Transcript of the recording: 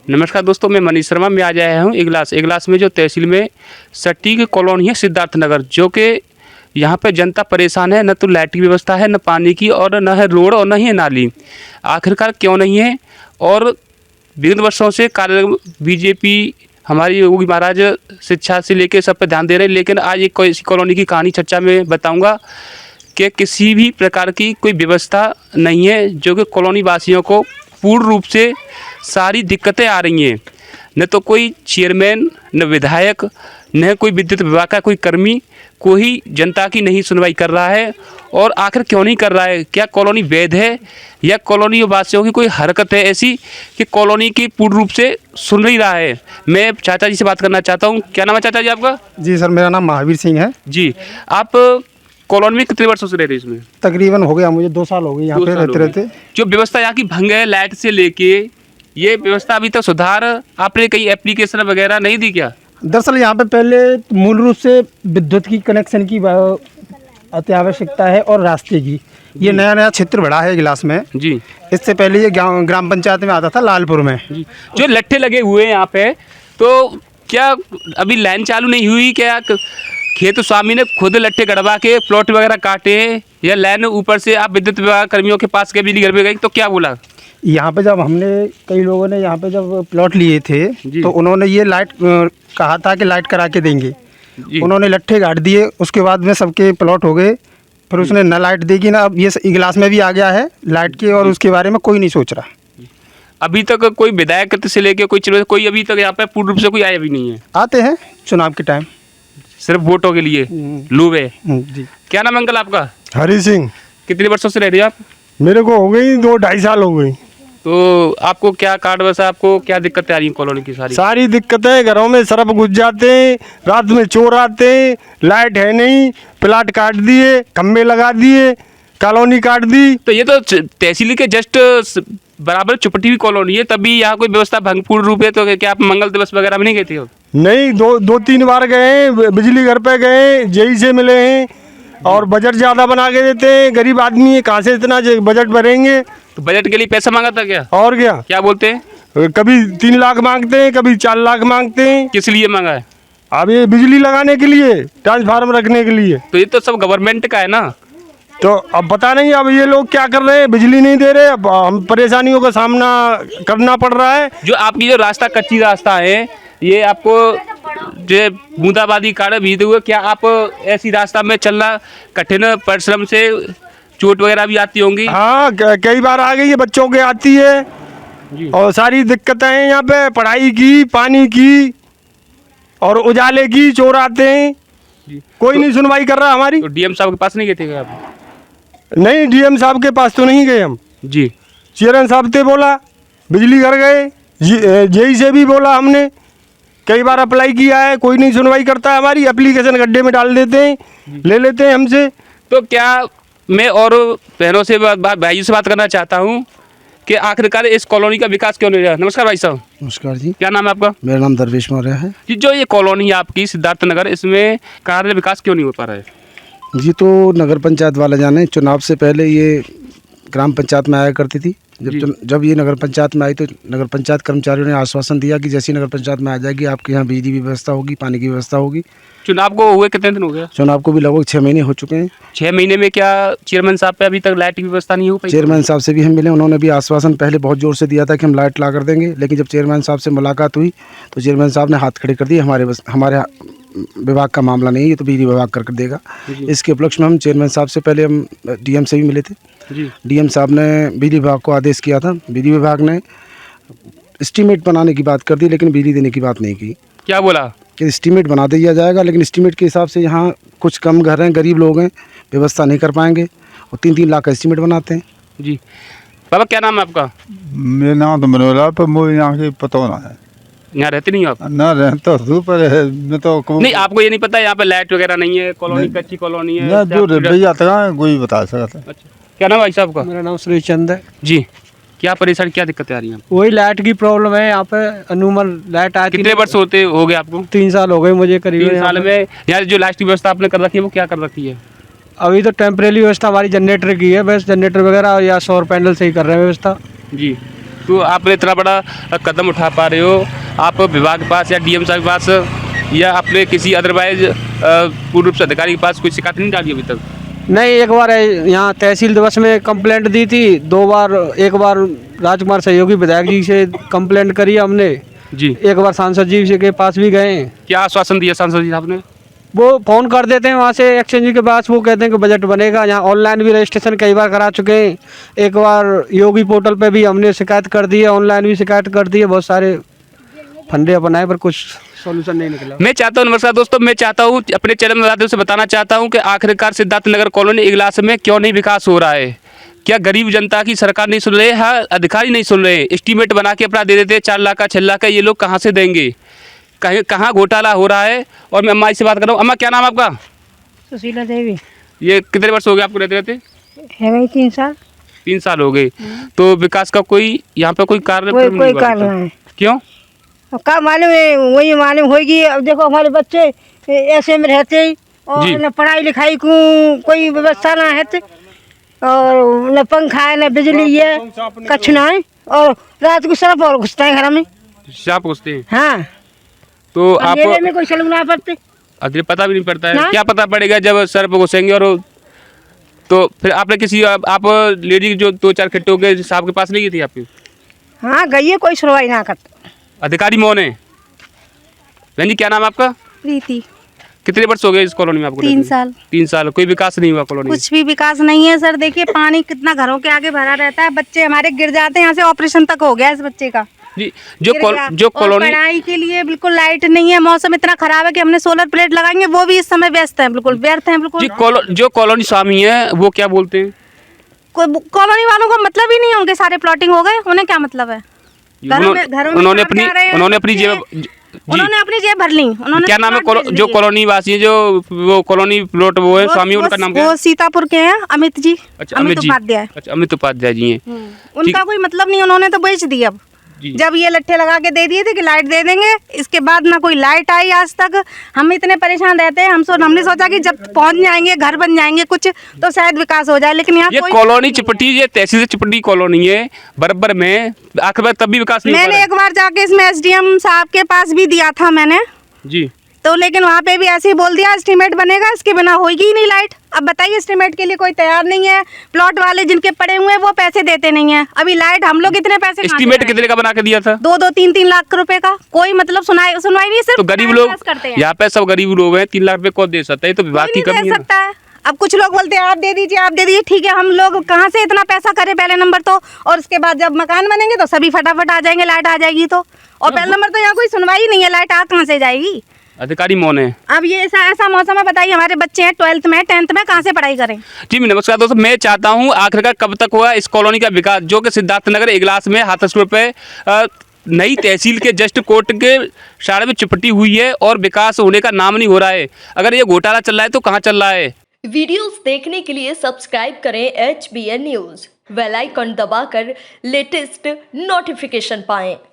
नमस्कार दोस्तों, मैं मनीष शर्मा में आज आया हूँ इगलास में जो तहसील में सटीक कॉलोनी है सिद्धार्थ नगर, जो कि यहाँ पे जनता परेशान है। न तो लाइट की व्यवस्था है, न पानी की, और न है रोड, और न ही है नाली। आखिरकार क्यों नहीं है? और विगत वर्षों से कार्य बीजेपी हमारी योगी महाराज शिक्षा से लेकर सब पे ध्यान दे रहे हैं, लेकिन आज एक ऐसी कॉलोनी की कहानी चर्चा में बताऊँगा कि किसी भी प्रकार की कोई व्यवस्था नहीं है, जो कि कॉलोनी वासियों को पूर्ण रूप से सारी दिक्कतें आ रही हैं। न तो कोई चेयरमैन, न विधायक, न कोई विद्युत विभाग का कोई कर्मी, कोई जनता की नहीं सुनवाई कर रहा है। और आखिर क्यों नहीं कर रहा है? क्या कॉलोनी वैध है, या कॉलोनी वासियों की कोई हरकत है ऐसी कि कॉलोनी की पूर्ण रूप से सुन नहीं रहा है? मैं चाचा जी से बात करना चाहता हूँ। क्या नाम है चाचा जी आपका? जी सर, मेरा नाम महावीर सिंह है। जी, आप कॉलोनी में कितने वर्षों से रह रहे हैं इसमें? तकरीबन हो गया मुझे 2 साल हो गए यहाँ पे रहते रहते। जो व्यवस्था यहाँ की भंग है, लाइट से लेके, ये व्यवस्था अभी तक सुधार आपने कई एप्लीकेशन वगैरह नहीं दी क्या? दरअसल यहाँ पे पहले मूल रूप से विद्युत की कनेक्शन की अति आवश्यकता है और रास्ते की। ये नया नया क्षेत्र बढ़ा है इगलास में जी। इससे पहले ये ग्राम पंचायत में आता था लालपुर में जी। जो लट्ठे लगे हुए हैं यहाँ पे, तो क्या अभी लाइन चालू नहीं हुई? क्या खेत स्वामी ने खुद लट्ठे गड़वा के प्लॉट वगैरह काटे, या लाइन ऊपर से आप विद्युत विभाग कर्मियों के पास के बिजली घर पे गए तो क्या बोला? यहाँ पे जब हमने कई लोगों ने यहाँ पे जब प्लॉट लिए थे तो उन्होंने ये लाइट कहा था कि लाइट करा के देंगे। उन्होंने लट्ठे गाड़ दिए, उसके बाद में सबके प्लॉट हो गए। फिर उसने न लाइट देगी ना, अब ये इगलास में भी आ गया है लाइट के, और उसके बारे में कोई नहीं सोच रहा। अभी तक कोई विधायक से लेके कोई अभी तक यहाँ पे पूर्ण रूप से कोई आया भी नहीं है। आते हैं चुनाव के टाइम, सिर्फ वोटों के लिए लूबे। जी। क्या नाम अंकल आपका? हरी सिंह। कितने वर्षों से रह रहे हैं आप? मेरे को हो गई 2-2.5 साल हो गई। तो आपको क्या कार्ड वैसा, आपको क्या दिक्कतें आ रही हैं कॉलोनी की? सारी दिक्कतें, घरों में सरफ घुस जाते हैं, रात में चोर आते हैं, लाइट है नहीं, प्लाट काट दिए, खम्भे लगा दिए, कॉलोनी काट दी। तो ये तो तहसील के जस्ट बराबर चुपटी हुई कॉलोनी है, तभी यहाँ कोई व्यवस्था भंगपूर्ण रूप है। तो क्या आप मंगल दिवस वगैरह में नहीं गए थे? नहीं, 2-3 बार गए हैं, बिजली घर पे गए, जेई से मिले हैं, और बजट ज़्यादा बना के देते हैं। गरीब आदमी है, कहाँ से इतना बजट भरेंगे? तो बजट के लिए पैसा मांगा था क्या? और क्या बोलते हैं? कभी 3 लाख मांगते हैं, कभी 4 लाख मांगते हैं। किस लिए मांगा है? अब ये बिजली लगाने के लिए, ट्रांसफार्मर रखने के लिए। तो ये तो सब गवर्नमेंट का है ना। तो अब पता नहीं अब ये लोग क्या कर रहे हैं, बिजली नहीं दे रहे, अब हम परेशानियों का सामना करना पड़ रहा है। जो आपकी जो रास्ता कच्ची रास्ता है, ये आपको जो बूंदाबांदी कारण बीते हुए, क्या आप ऐसी रास्ता में चलना कठिन परिश्रम से चोट वगैरह भी आती होंगी? हाँ, कई बार आ गई है, बच्चों के आती है। और सारी दिक्कतें हैं यहाँ पे, पढ़ाई की, पानी की, और उजाले की। चोर आते हैं, कोई नहीं सुनवाई कर रहा हमारी। तो डीएम साहब के पास नहीं गए थे क्या आप? नहीं, डीएम साहब के पास तो नहीं गए हम जी। चेयरमैन साहब से बोला, बिजली घर गए, जेई से भी बोला हमने, कई बार अप्लाई किया है, कोई नहीं सुनवाई करता है हमारी। एप्लीकेशन गड्ढे में डाल देते हैं, ले लेते हैं हमसे। तो क्या मैं और बहनों से भाइयों से बात करना चाहता हूँ कि आखिरकार इस कॉलोनी का विकास क्यों नहीं रहा? नमस्कार भाई साहब। नमस्कार जी। क्या नाम है आपका? मेरा नाम दरवेश मौर्य है जी। जो ये कॉलोनी है आपकी सिद्धार्थ नगर, इसमें कार्य विकास क्यों नहीं हो पा रहा है? जी। तो नगर पंचायत वाले जाने, चुनाव से पहले ये ग्राम पंचायत में आया करती थी। जब ये नगर पंचायत में आई तो नगर पंचायत कर्मचारियों ने आश्वासन दिया कि जैसी नगर पंचायत में आ जाएगी आपके यहाँ बिजली की व्यवस्था होगी, पानी की व्यवस्था होगी। चुनाव को हुए कितने दिन हो गया? चुनाव को भी लगभग 6 महीने हो चुके हैं। 6 महीने में क्या चेयरमैन साहब पे अभी तक लाइट की व्यवस्था नहीं हो पाई? चेयरमैन साहब से भी हम मिले, उन्होंने भी आश्वासन पहले बहुत जोर से दिया था कि हम लाइट ला कर देंगे, लेकिन जब चेयरमैन साहब से मुलाकात हुई तो चेयरमैन साहब ने हाथ खड़े कर दिए, हमारे विभाग का मामला नहीं है, ये तो बिजली विभाग कर देगा। इसके उपलक्ष्य में हम चेयरमैन साहब से पहले हम डीएम से भी मिले थे। डीएम साहब ने बिजली विभाग को आदेश किया था, बिजली विभाग ने एस्टीमेट बनाने की बात कर दी, लेकिन बिजली देने की बात नहीं की। क्या बोला? कि एस्टीमेट बना दिया जाएगा, लेकिन एस्टीमेट के हिसाब से यहाँ कुछ कम घर हैं, गरीब लोग हैं, व्यवस्था नहीं कर पाएंगे, और 3-3 लाख का एस्टीमेट बनाते हैं। जी। बाबा क्या नाम है आपका? मेरा नाम तो मनोला, पर मुझे यहाँ के पता ना है। यहाँ रहते नहीं हो आप? ना रहता हूँ, पर मैं तो नहीं, आपको ये नहीं पता यहाँ पे लाइट वगैरह नहीं है, कॉलोनी कच्ची कॉलोनी है? ना, जो भैया था कोई बता सकता। अच्छा, क्या नाम भाई साहब का? मेरा नाम श्री चंद है जी। क्या परेशानी, क्या दिक्कतें आ रही हैं? वही लाइट की प्रॉब्लम है यहाँ पे। अनुमान लाइट आती। कितने वर्ष हो गए आपको? 3 साल हो गए मुझे करीब। 3 साल में यार जो लाइट की व्यवस्था आपने कर रखी है वो क्या कर रखी है? अभी तो टेम्परेरी व्यवस्था हमारी जनरेटर की है, बस जनरेटर वगैरह या सौर पैनल से ही कर रहे हैं व्यवस्था। जी। तो आपने इतना बड़ा कदम उठा पा रहे हो, आप विभाग के पास या डीएम साहब के पास या अपने किसी अदरवाइज पूर्ण रूप से अधिकारी के पास कोई शिकायत नहीं डाली अभी तक? नहीं, एक बार यहाँ तहसील दिवस में कंप्लेंट दी थी, 2 बार, एक बार राजकुमार सहयोगी विधायक जी से कंप्लेंट करी हमने जी। एक बार सांसद जी के पास भी गए। क्या आश्वासन दिया सांसद जी साहब ने? वो फ़ोन कर देते हैं वहाँ से एक्सचेंज जी के पास, वो कहते हैं कि बजट बनेगा। यहाँ ऑनलाइन भी रजिस्ट्रेशन कई बार करा चुके हैं, एक बार योगी पोर्टल पे भी हमने शिकायत कर दी है, ऑनलाइन भी शिकायत कर दी है, बहुत सारे फंडे अपनाए पर कुछ सॉल्यूशन नहीं निकला। मैं चाहता हूँ, नमस्कार दोस्तों, मैं चाहता हूँ अपने चैनल में माध्यम से बताना चाहता हूँ कि आखिरकार सिद्धार्थ नगर कॉलोनी इगलास में क्यों नहीं विकास हो रहा है? क्या गरीब जनता की सरकार नहीं सुन रही है? हाँ, अधिकारी नहीं सुन रहे हैं। एस्टीमेट बना के अपना दे देते हैं 4 लाख का 6 लाख का, ये लोग कहाँ से देंगे? कहाँ घोटाला हो रहा है? और मैं अम्मा से बात कर रहा हूँ। अम्मा, क्या नाम है आपका? सुशीला देवी। ये कितने वर्ष हो गए आपको रहते रहते? है गई 3 साल। 3 साल हो गए। तो विकास का कोई यहाँ पे कोई कार्य कोई कारण है? क्यों? अब क्या मालूम है, वही मालूम होगी। अब देखो हमारे बच्चे ऐसे में रहते हैं और जी। न पढ़ाई लिखाई को कोई व्यवस्था ना है, और न पंखा है न बिजली है, कछ ना है, और रात को सर्फ और घुसता है घर में। आप पूछते हैं? हाँ, तो आप अंधेरे में कोई चलू ना पड़ते। अरे पता भी नहीं पड़ता है। ना? क्या पता पड़ेगा जब सर पे घुसेंगे? और तो फिर आपने किसी आप लेडी जो 2-4 खट्टे हो गए साहब के पास नहीं गई थी आपकी? हाँ गई है, कोई सुनवाई ना करता। अधिकारी मौन है। बहन जी, क्या नाम है आपका? प्रीति। कितने वर्ष हो गए इस कॉलोनी में आपको? 3 साल। 3 साल। कोई विकास नहीं हुआ कॉलोनी में? कुछ भी विकास नहीं है सर। देखिए पानी कितना घरों के आगे भरा रहता है, बच्चे हमारे गिर जाते हैं। यहाँ से ऑपरेशन तक हो गया इस बच्चे का। जी। गिर गया। जो और कॉलोनी, पढ़ाई के लिए बिल्कुल लाइट नहीं है। मौसम इतना खराब है कि हमने सोलर प्लेट लगाएंगे, वो भी इस समय व्यस्त है, बिल्कुल व्यर्थ है बिल्कुल। जी। जो कॉलोनी स्वामी है वो क्या बोलते हैं? कॉलोनी वालों को मतलब ही नहीं है, उनके सारे प्लॉटिंग हो गए, उन्हें क्या मतलब है? उन्होंने अपनी जेब भर ली। उन्होंने क्या नाम है जो कॉलोनी वासी है, जो वो कॉलोनी प्लॉट वो है स्वामी, उनका नाम क्या है? वो सीतापुर के हैं, अमित जी। अच्छा, अमित उपाध्याय। अच्छा, अमित उपाध्याय जी हैं। उनका कोई मतलब नहीं, उन्होंने तो बेच दी। अब जब ये लट्ठे लगा के दे दिए थे कि लाइट दे देंगे, इसके बाद ना कोई लाइट आई आज तक। हम इतने परेशान रहते हैं। हमने सोचा कि जब पहुंच जाएंगे, घर बन जाएंगे कुछ, तो शायद विकास हो जाए, लेकिन यहाँ ये कोई कॉलोनी चिपटी, ये तहसील से चिपटी कॉलोनी है बराबर में, आखिर में तब भी विकास नहीं हो मैंने पा एक बार जाके इसमें एसडीएम साहब के पास भी दिया था मैंने, रहा। जी। तो लेकिन वहाँ पे भी ऐसे ही बोल दिया एस्टीमेट बनेगा, इसके बिना होगी ही नहीं लाइट। अब बताइए, एस्टीमेट के लिए कोई तैयार नहीं है। प्लॉट वाले जिनके पड़े हुए हैं वो पैसे देते नहीं है। अभी लाइट हम लोग इतने पैसे एस्टीमेट कितने का बना के दिया था? 2-2, 3-3 लाख रुपए का। कोई मतलब सुनवाई नहीं, सिर्फ तो गरीब लोग यहाँ पे सब गरीब लोग हैं, 3 लाख रुपए कौन दे सकता है? तो विभाग की कमी दे है। सकता है। अब कुछ लोग बोलते हैं आप दे दीजिए, आप दे दीजिए। ठीक है, हम लोग कहाँ से इतना पैसा करें पहले नंबर तो, और उसके बाद जब मकान बनेंगे तो सभी फटाफट आ जाएंगे, लाइट आ जाएगी तो। और पहले नंबर तो यहाँ कोई सुनवाई नहीं है, लाइट आ कहाँ से जाएगी? अधिकारी मौन है। अब ये ऐसा मौसम है, बताइए हमारे बच्चे हैं 12th में 10th में, कहाँ से पढ़ाई करें? जी नमस्कार दोस्तों, मैं चाहता हूँ आखिरकार कब तक हुआ इस कॉलोनी का विकास, जो कि सिद्धार्थ नगर इगलास में हाथरस रोड पे नई तहसील के जस्ट कोर्ट के सारे में चिपटी हुई है और विकास होने का नाम नहीं हो रहा है। अगर ये घोटाला चल रहा है तो कहाँ चल रहा है? वीडियोस देखने के लिए सब्सक्राइब करें HBN न्यूज़, बेल आइकन दबाकर लेटेस्ट नोटिफिकेशन पाएं।